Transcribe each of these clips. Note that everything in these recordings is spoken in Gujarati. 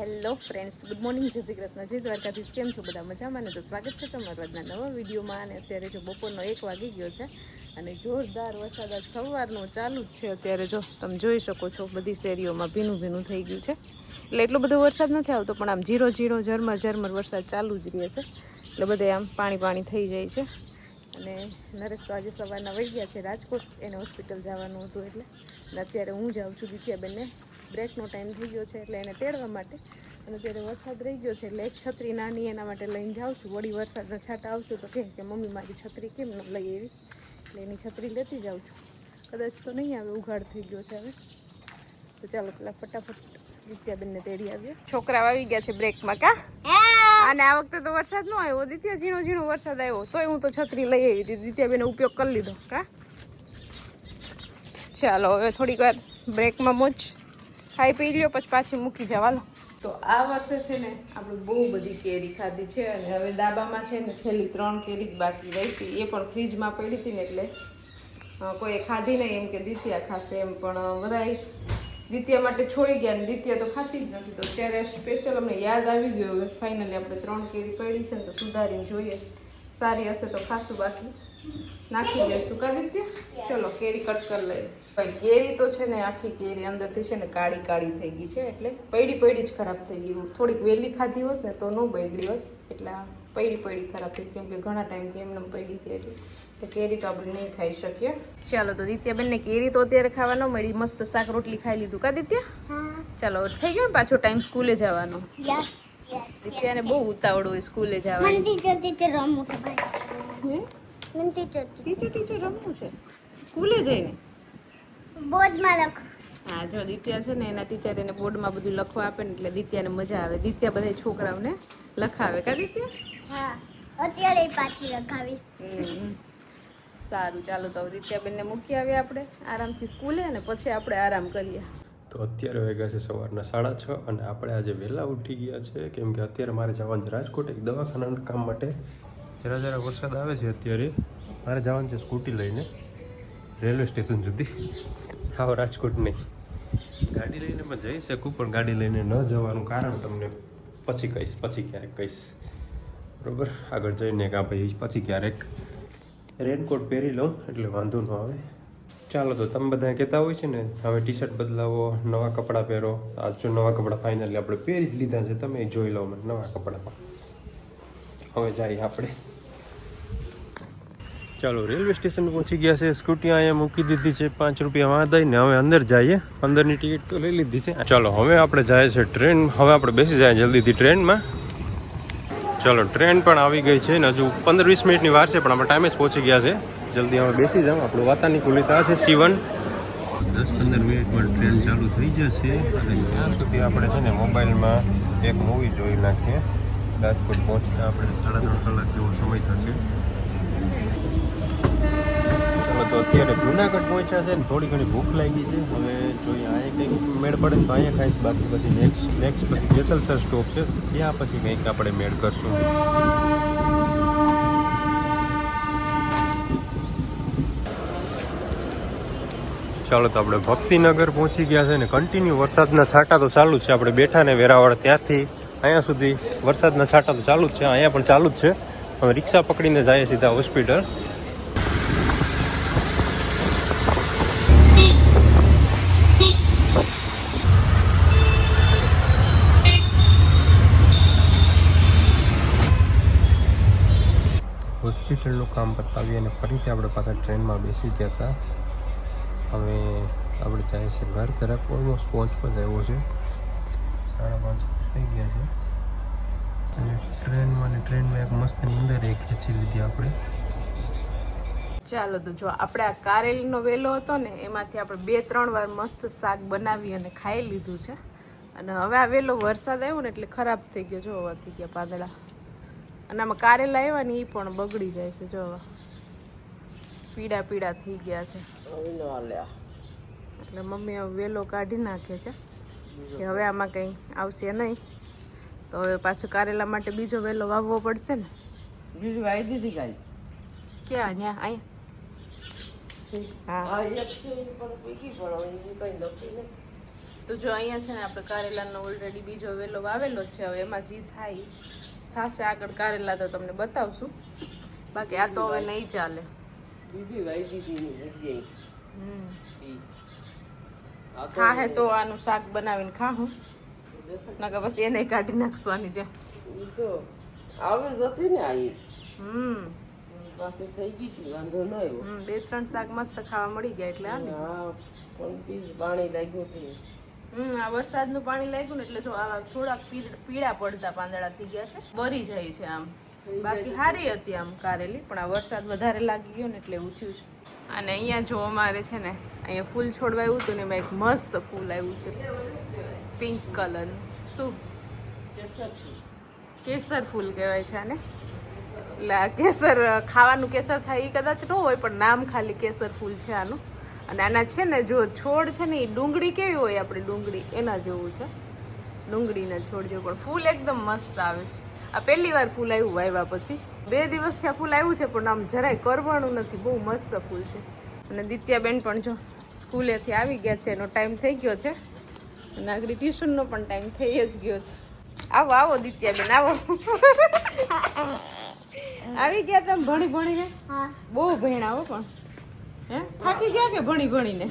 હેલો ફ્રેન્ડ્સ, ગુડ મોર્નિંગ, જય શ્રી કૃષ્ણ, જય દ્વારકાધીશ. કેમ છો બધા? મજામાં ને? તો સ્વાગત છે તમારા આજના નવા વિડીયોમાં. અને અત્યારે જો બપોરનો 1 વાગી ગયો છે અને જોરદાર વરસાદ આજ સવારનો ચાલુ જ છે. અત્યારે જો તમે જોઈ શકો છો બધી શેરીઓમાં ભીનું ભીનું થઈ ગયું છે. એટલે એટલો બધો વરસાદ નથી આવતો, પણ આમ ઝીરો ઝીરો ઝરમર ઝરમર વરસાદ ચાલુ જ રહે છે. એટલે બધે આમ પાણી પાણી થઈ જાય છે. અને નરેશ તો આજે સવારના વહી ગયા છે રાજકોટ, એને હોસ્પિટલ જવાનું હતું એટલે. અને અત્યારે હું જાઉં છું દિત્યાબેનને, બ્રેકનો ટાઈમ થઈ ગયો છે એટલે એને તેડવા માટે. અને અત્યારે વરસાદ રહી ગયો છે એટલે એક છત્રી નાની એના માટે લઈને જાઉં છું. વળી વરસાદના છાંટા આવશે તો કહે કે મમ્મી મારી છત્રી કેમ ન લઈ આવી, એટલે એની છત્રી લેતી જાઉં છું. કદાચ તો નહીં આવે, ઉઘાડ થઈ ગયો છે હવે. તો ચાલો પેલા ફટાફટ દિત્યાબેનને તેડી આવીએ. છોકરાઓ આવી ગયા છે બ્રેકમાં, કા? અને આ વખતે તો વરસાદ ન આવ્યો દિત્યા, ઝીણો ઝીણો વરસાદ આવ્યો તોય હું તો છત્રી લઈ આવી હતી. દિત્યાબેને ઉપયોગ કરી લીધો, કા? ચાલો હવે થોડીક વાર બ્રેકમાં મોજ ખાઈ પી લ્યો, પછી પાછી મૂકી જવાલો. તો આ વર્ષે છે ને આપણે બહુ બધી કેરી ખાધી છે. અને હવે ડાબામાં છે ને છેલ્લી 3 કેરી જ બાકી રહી હતી, એ પણ ફ્રીજમાં પડી હતી ને એટલે કોઈ ખાધી નહીં, એમ કે દિત્યા ખાશે એમ. પણ બધાય દિત્યા માટે છોડી ગયા ને દિત્યા તો ખાતી જ નથી. તો ત્યારે સ્પેશિયલ અમને યાદ આવી ગયો. હવે ફાઇનલી આપણે 3 કેરી પડી છે ને, તો સુધારીને જોઈએ, સારી હશે તો ખાશું, બાકી નાખી દઈશું, કા દિત્યા? ચલો કેરી કટ કરી લઈએ. ભાઈ કેરી તો છે ને આખી કેરી અંદરથી છે ને કાળી કાળી થઈ ગઈ છે, એટલે પડી જ ખરાબ થઈ ગઈ. થોડીક વહેલી ખાધી હોત ને તો ન બગડી હોત, એટલે પડી ખરાબ થઈ, કેમ કે ઘણા ટાઈમથી એમને પડી હતી એટલે કેરી તો આપણે નહીં ખાઈ શકીએ. ચાલો તો દિત્યાબેનને કેરી તો અત્યારે ખાવા ન મળી, મસ્ત શાક રોટલી ખાઈ લીધું, કા દિત્યા? ચાલો થઈ ગયો ને પાછો ટાઈમ સ્કૂલે જવાનો. દિત્યાને બહુ ઉતાવળ હોય સ્કૂલે જવાનું. ટીચર રમવું છે સ્કૂલે જઈને? બોર્ડમાં લખ. હા, જો દિત્યા છે ને એના ટીચર એને બોર્ડમાં બધું લખવા આપે ને એટલે દિત્યાને મજા આવે. દિત્યા બધા છોકરાઓને લખાવે, કા દિત્યા? હા, અત્યારે પાછી લખાવીશ. સારું, ચાલો તો દિત્યાબેનને મૂકી આવીએ આપણે આરામથી સ્કૂલે, અને પછી આપણે આરામ કરીએ. તો અત્યારે વાગ્યા છે સવારના 6:30 અને આપણે આજે વહેલા ઉઠી ગયા છે, કેમ કે અત્યારે મારે જવાનું છે રાજકોટ એક દવાખાનાના કામ માટે. જરા વરસાદ આવે છે અત્યારે. મારે જવાનું છે સ્કૂટી લઈને રેલવે સ્ટેશન સુધી. હા, રાજકોટ નહીં, ગાડી લઈને પણ જઈ શકું, પણ ગાડી લઈને ન જવાનું કારણ તમને પછી કહીશ, પછી ક્યારેક કહીશ, બરાબર? આગળ જઈને કાં ભાઈ પછી ક્યારેક રેનકોટ પહેરી લઉં એટલે વાંધો ન આવે. ચાલો તો તમે બધા કહેતા હોય છે ને હવે ટી શર્ટ બદલાવો, નવા કપડાં પહેરો. આજ જો નવા કપડાં ફાઇનલી આપણે પહેરી જ લીધા છે, તમે જોઈ લો મને નવા કપડામાં. હવે જઈએ આપણે. ચાલો રેલવે સ્ટેશન પહોંચી ગયા છે. સ્કૂટી અહીંયા મૂકી દીધી છે, 5 રૂપિયા વાંધાઈને. હવે અંદર જઈએ, અંદરની ટિકિટ તો લઈ લીધી છે. ચાલો હવે આપણે જાય છે ટ્રેન. હવે આપણે બેસી જાય જલ્દીથી ટ્રેનમાં. ચાલો ટ્રેન પણ આવી ગઈ છે ને હજુ 15-20 મિનિટની વાર છે, પણ આપણે ટાઈમે જ પહોંચી ગયા છે. જલ્દી હવે બેસી જાઓ. આપણું વાતાનુકૂલિત છે C1. 10-15 મિનિટમાં ટ્રેન ચાલુ થઈ જશે અને ત્યાં સુધી આપણે છે ને મોબાઈલમાં એક મૂવી જોઈ નાખીએ. રાજકોટ પહોંચીને આપણે 3.5 કલાક જેવો સમય થશે. ચાલો તો અત્યારે જુનાગઢ પહોંચ્યા છે ને થોડી ઘણી ભૂખ લાગી છે. હવે જોઈએ અહીંયા કંઈક મેળ પડે તો અહીંયા ખાઈશ, બાકી પછી નેક્સ્ટ પછી જેતલસર સ્ટોપ છે ત્યાં પછી કંઈક આપણે મેળ કરશું. ચાલો તો આપણે ભક્તિનગર પહોંચી ગયા છે ને કન્ટિન્યુ વરસાદના છાંટા તો ચાલુ જ છે. આપણે બેઠા ને વેરાવળ ત્યાંથી અહીંયા સુધી વરસાદના છાંટા તો ચાલુ જ છે, અહીંયા પણ ચાલુ જ છે. હવે રિક્ષા પકડીને જઈએ સીધા હોસ્પિટલ. હોસ્પિટલનું કામ પતાવી અને ફરીથી આપણે પાછા ટ્રેનમાં બેસી ગયા હતા. હવે આપણે જાય છે ઘર તરફ. ઓલમોસ્ટ પહોંચવા જ આવ્યો છે, 5:30 થઈ ગયા છે. અને ટ્રેનમાં એક મસ્ત નીંદર ખેંચી લીધી આપણે. ચાલો તો જો આપણે આ કારેલીનો વેલો હતો ને એમાંથી આપણે 2-3 વાર મસ્ત શાક બનાવી અને ખાઈ લીધું છે. અને હવે આ વેલો વરસાદ આવ્યો ને એટલે ખરાબ થઈ ગયો, જો હવા થઈ ગયા પાંદડા. અને આમાં કારેલા આવ્યા ને એ પણ બગડી જાય છે, જો પીળા થઈ ગયા છે. એટલે મમ્મી હવે વેલો કાઢી નાખે છે કે હવે આમાં કંઈ આવશે નહીં, તો હવે પાછું કારેલા માટે બીજો વેલો વાવવો પડશે ને. બીજું આવી દીધી કાંઈ ક્યાં? અહીંયા અહીંયા. હા, તો જો અહીંયા છે ને આપણે કારેલાનો ઓલરેડી બીજો વેલો વાવેલો જ છે. હવે એમાં જે થાય થશે આગળ કારેલા તો તમને બતાવશું. બાકી આ તો હવે નહીં ચાલે. બીજી વાઈ દીધીની જગ્યાએ હમ ઈ. આ તો હા હે તો આનું શાક બનાવીને ખાવું નકર પછી એને કાઢી નાખવાની છે. ઈ તો આવે જ હતી ને આ ઈ. હમ પાસે થઈ ગઈ હતી, વાંધો ન આવ્યો. 2-3 શાક મસ્ત ખાવા મળી ગયા એટલે હાલે. હા પણ બીજ પાણી લાગ્યું હતું. આ વરસાદનું પાણી લાગ્યું ને એટલે જો આ થોડાક પીળા પડતા પાંદડા થઈ ગયા છે. બરી જાય છે આમ. બાકી સારી હતી આમ કારેલી, પણ આ વરસાદ વધારે લાગી ગયો ને એટલે એવું થયું છે. અને અહીંયા જો અમારે છે ને અહીંયા ફૂલ છોડવાયું હતું ને એમાં એક મસ્ત ફૂલ આવ્યું છે પિંક કલરનું. શું કેસર ફૂલ કહેવાય છે આને. એટલે આ કેસર ખાવાનું કેસર થાય એ કદાચ ન હોય, પણ નામ ખાલી કેસર ફૂલ છે આનું. અને આના છે ને જો છોડ છે ને એ ડુંગળી કેવી હોય આપણી ડુંગળી એના જેવું છે, ડુંગળીના છોડ જેવું, પણ ફૂલ એકદમ મસ્ત આવે છે. આ પહેલી વાર ફૂલ આવ્યું વાવ્યા પછી. 2 દિવસથી આ ફૂલ આવ્યું છે પણ આમ જરાય કરવાનું નથી, બહુ મસ્ત ફૂલ છે. અને દિત્યાબેન પણ જો સ્કૂલેથી આવી ગયા છે, એનો ટાઈમ થઈ ગયો છે. અને આગળ ટ્યુશનનો પણ ટાઈમ થઈ જ ગયો છે. આવો આવો દિત્યાબેન આવો. આવી ગયા તમે ભણી ભણીને? હા. બહુ ભણ્યા હો પણ. હે થાકી ગયા કે ભણી ભણીને?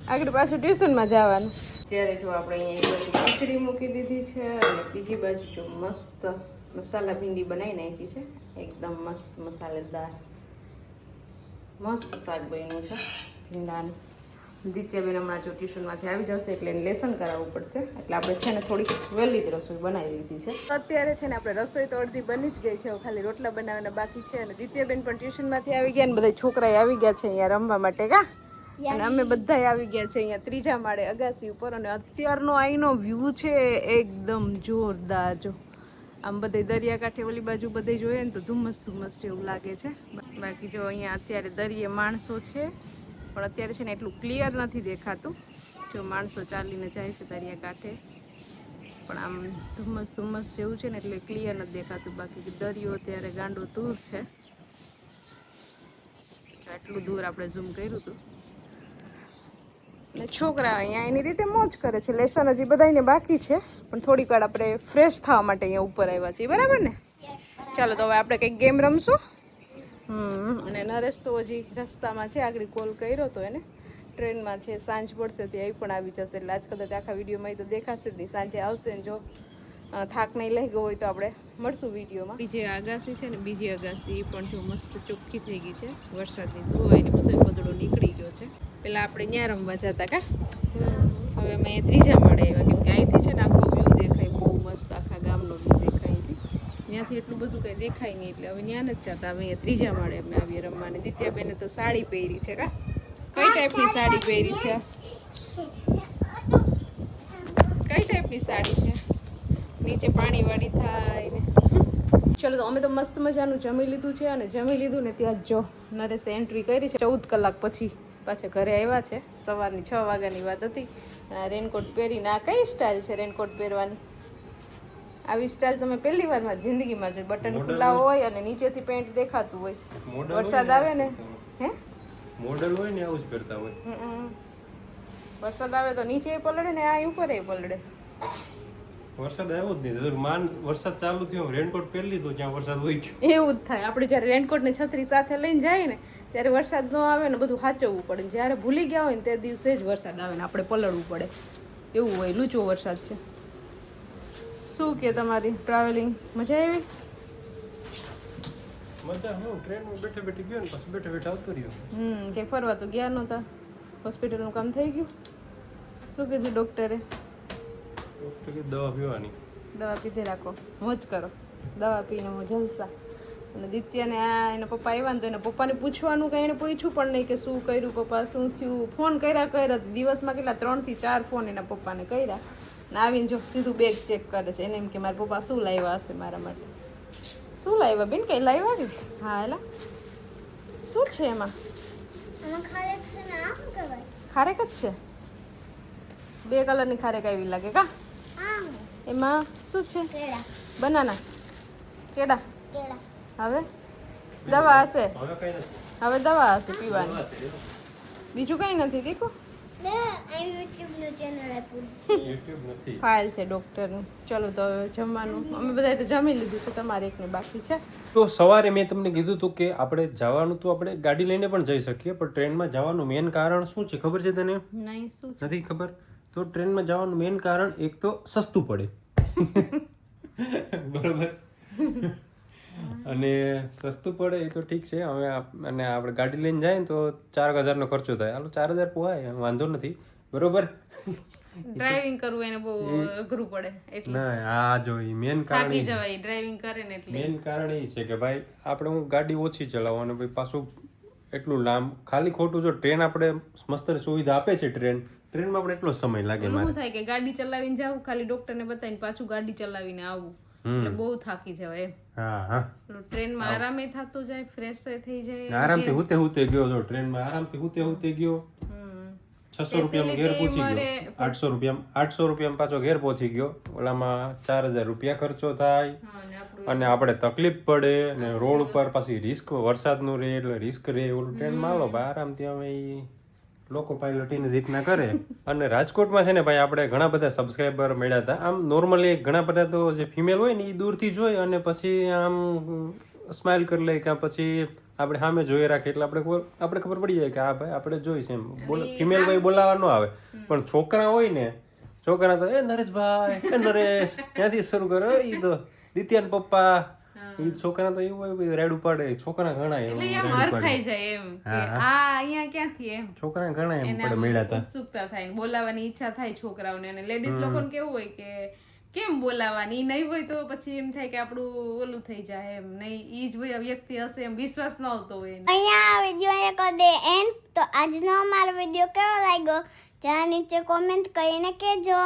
આગળ પાછું ટ્યુશનમાં જવાનું. ત્યારે જો આપણે અહીંયા એક બાજુ ખીચડી મૂકી દીધી છે અને બીજી બાજુ જો મસ્ત મસાલા ભીંડી બનાવી નાખી છે, એકદમ મસ્ત મસાલેદાર મસ્ત શાક બન્યું છે ભીંડાનું. દિત્યાબેન હમણાં જો ટ્યુશનમાંથી આવી જશે એટલે એને લેસન કરાવવું પડશે, એટલે આપણે છે ને થોડીક વહેલી જ રસોઈ બનાવી લીધી છે. અત્યારે છે ને આપણે રસોઈ તો અડધી બની જ ગઈ છે, હવે ખાલી રોટલા બનાવવાના બાકી છે. અને દિત્યાબેન પણ ટ્યુશનમાંથી આવી ગયા ને બધા છોકરાએ આવી ગયા છે અહીંયા રમવા માટે કા. અને અમે બધા આવી ગયા છે અહીંયા 3જા માળે અગાસી ઉપર. અને અત્યારનો અહીંનો વ્યૂ છે એકદમ જોરદાર. જો આમ બધે દરિયાકાંઠે ઓલી બાજુ બધે જોઈએ ને તો ધુમ્મસ ધુમ્મસ જેવું લાગે છે. બાકી જો અહીંયા અત્યારે દરિયે માણસો છે પણ અત્યારે છે ને એટલું ક્લિયર નથી દેખાતું. જો માણસો ચાલીને જાય છે દરિયાકાંઠે પણ આમ ધુમ્મસ ધુમ્મસ જેવું છે ને એટલે ક્લિયર નથી દેખાતું. બાકી દરિયો અત્યારે ગાંડો દૂર છે, આટલું દૂર આપણે ઝૂમ કર્યું હતું. ને છોકરા અહીંયા એની રીતે મોજ કરે છે. લેસન હજી બધાને બાકી છે પણ થોડીક વાર આપણે ફ્રેશ થવા માટે અહીંયા ઉપર આવ્યા છીએ, બરાબર ને? ચાલો તો હવે આપણે કંઈક ગેમ રમશું. અને નરેશ તો હજી રસ્તામાં છે, આગળ કોલ કર્યો તો એને, ટ્રેનમાં છે, સાંજ પડશે ત્યાં પણ આવી જશે. એટલે આજ કદાચ આખા વિડીયોમાં તો દેખાશે જ નહીં, સાંજે આવશે ને જો થાક નહીં લઈ ગયો હોય તો આપણે મળશું વિડીયોમાં. બીજી અગાસી છે ને બીજી અગાસી પણ જો મસ્ત ચોખ્ખી થઈ ગઈ છે, વરસાદની ધોવાઈને બધો કદડો નીકળી ગયો છે. પેલા આપણે ત્યાં રમવા જતા કા, હવે અમે 3જા માળે આવ્યા કેમ કે અહીંથી છે ને આખો વ્યૂ દેખાય બહુ મસ્ત, આખા ગામનો વ્યૂ દેખાય અહીંથી. ત્યાંથી એટલું બધું કંઈ દેખાય નહીં એટલે હવે ત્યાં નથી જતા. હવે અહીંયા 3જા માળે અમે આવીએ રમવાની. દિત્યાબેને તો સાડી પહેરી છે કા. કઈ ટાઈપની સાડી પહેરી છે? કઈ ટાઈપની સાડી છે? નીચે પાણીવાળી થાય ને. ચલો તો અમે તો મસ્ત મજાનું જમી લીધું છે. અને જમી લીધું ને ત્યાં જ જો નરેશે એન્ટ્રી કરી છે. 14 કલાક પછી પાછા ઘરે આવ્યા છે. સવારની 6 વાગ્યાની વાત હતી. રેનકોટ પહેરીને આ કઈ સ્ટાઇલ છે રેનકોટ પહેરવાની? આવી સ્ટાઇલ તમે પહેલી વારમાં જિંદગીમાં જોઈ. બટન ખુલ્લા હોય અને નીચેથી પેન્ટ દેખાતું હોય. વરસાદ આવે ને હે મોડલ હોય ને આવું જ કરતા હોય. વરસાદ આવે તો નીચે પલળે ને આ ઉપર પલળે. વરસાદ આવ્યો જ નહીં. વરસાદ ચાલુ થયો રેનકોટ પહેરી લીધો જ્યાં વરસાદ હોય ગયો. એવું જ થાય. આપણે જ્યારે રેનકોટ ને છત્રી સાથે લઈને જાય ને ત્યારે વરસાદ ન આવે ને બધું સાચવવું પડે. જ્યારે ભૂલી ગયા હોય ને તે દિવસે જ વરસાદ આવે ને આપણે પલળવું પડે. એવું હોય, લૂચો વરસાદ છે. શું કે તમારી ટ્રાવેલિંગ મજા આવી? મજા હું ટ્રેનમાં બેઠે બેઠે ગયો ને પછી બેઠે બેઠે આવતો રહ્યો. કે ફરવા તો ગયા નહોતા? હોસ્પિટલનું કામ થઈ ગયું? શું કીધું ડૉક્ટરે? ડૉક્ટર કે દવા પીવાની. દવા પીધે રાખો, મોજ કરો, દવા પીને મોજ જલસા. અને દિત્યાને આ એના પપ્પા આવ્યા ને તો એના પપ્પાને પૂછવાનું કંઈ એને પૂછ્યું પણ નહીં કે શું કર્યું પપ્પા, શું થયું. ફોન કર્યા દિવસમાં કેટલા 3 થી 4 ફોન એના પપ્પાને કર્યા. ને આવીને જો સીધું બેગ ચેક કરે છે. એને એમ કે મારા પપ્પા શું લાવ્યા હશે મારા માટે. શું લાવ્યા બેન? કંઈ લાવ્યા કે? હા એલા શું છે એમાં? ખારેક જ છે. 2 કલરની ખારેક આવી લાગે કા. એમાં શું છે? બનાના કેળા. હવે દવા હશે, હવે દવા હશે પીવાની, બીજું કઈ નથી. દીકુ અહીં યુટ્યુબનું ચેનલ આપ્યું. યુટ્યુબ નથી. ફાઇલ છે ડૉક્ટરની. ચલો તો હવે જમવાનું અમે બધાએ તો જમી લીધું છે, તમારે એકને બાકી છે. તો સવારે મેં તમને કીધું હતું કે આપણે જવાનું તો આપણે ગાડી લઈને પણ જઈ શકીએ, પણ ટ્રેનમાં જવાનું મેઇન કારણ શું છે ખબર છે તને? નહીં શું છે? નથી ખબર? તો ટ્રેનમાં જવાનું મેઇન કારણ એક તો સસ્તું પડે. બરોબર. અને સસ્તું પડે એ તો ઠીક છે. હવે અને આપણે ગાડી લઈને જાય ને તો 4000નો ખર્ચો થાય. હાલો 4000 પોહાય, વાંધો નથી. બરોબર. ડ્રાઇવિંગ કરવું એને બહુ અઘરું પડે એટલે ના આ જો મેઇન કારણ થાકી જવાય ડ્રાઇવિંગ કરે ને એટલે. મેઇન કારણ એ છે કે ભાઈ આપણે હું ગાડી ઓછી ચલાવું અને ભાઈ પાછું એટલું લાંબ ખાલી ખોટું જો ટ્રેન આપણે મસ્ત સુવિધા આપે છે ટ્રેનમાં પણ એટલો સમય લાગે શું મારે. થાય કે ગાડી ચલાવીને જાવું, ખાલી ડોક્ટરને બતાવીને પાછું ગાડી ચલાવીને આવવું, એટલે બહુ થાકી જવાય એમ. હા હા ટ્રેનમાં આરામે થતો જાય, ફ્રેશ થઈ જાય. આરામથી હુતે ગયો તો ટ્રેનમાં આરામથી હુતે ગયો. 600 રૂપિયામાં ઘેર પહોંચી ગયો. 800 રૂપિયામાં પાછો ઘેર પહોંચી ગયો. ઓલામાં 4000 રૂપિયા ખર્ચો થાય હા, અને આપણું અને આપણે તકલીફ પડે અને રોડ ઉપર પાછી રિસ્ક વરસાદનું રહે એટલે રિસ્ક રહે. ઓલું ટ્રેનમાં આવો ભાઈ આરામથી હવે ઈ લોકો પાયલટીની રીતના કરે. અને રાજકોટમાં છે ને ભાઈ આપણે ઘણા બધા સબસ્ક્રાઈબર મળ્યા હતા. આમ નોર્મલી ઘણા બધા તો જે ફિમેલ હોય ને એ દૂરથી જોઈ અને પછી આમ સ્માઇલ કરી લે કે પછી આપણે સામે જોઈ રાખીએ એટલે આપણે ખબર પડી જાય કે હા ભાઈ આપણે જોઈશ એમ. ફિમેલ ભાઈ બોલાવા ન આવે, પણ છોકરા હોય ને છોકરા તો એ નરેશભાઈ એ નરેશ ત્યાંથી શરૂ કરે. એ તો દિત્યાન પપ્પા એ છોકરા તો એવું હોય રેડ ઉપાડે. છોકરા ઘણા એટલે આમ હરખાઈ જાય એમ કે આ અહીંયા ક્યાંથી એમ છોકરા ઘણા એમ એને પડે આમ મળ્યા હતા. ઉત્સુકતા થાય, બોલાવાની ઈચ્છા થાય છોકરાઓને. અને લેડીઝ લોકોને કેવું હોય કે કેમ બોલાવાની, નહીં હોય તો પછી એમ થાય કે આપણું ઓલું થઈ જાય એમ. નહીં ઈ જ વ્યક્તિ હશે એમ વિશ્વાસ ન આવતો હોય એને. અહીંયા વિડીયો કરી દે એન્ડ. તો આજનો અમારો વિડીયો કેવો લાગ્યો ત્યાં નીચે કોમેન્ટ કરીને કહેજો.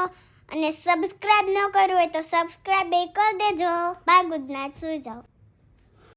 અને સબસ્ક્રાઇબ ન કર્યું હોય તો સબસ્ક્રાઇબ કરી દેજો. બાય, ગુડ નાઇટ, સુઈ જાઓ.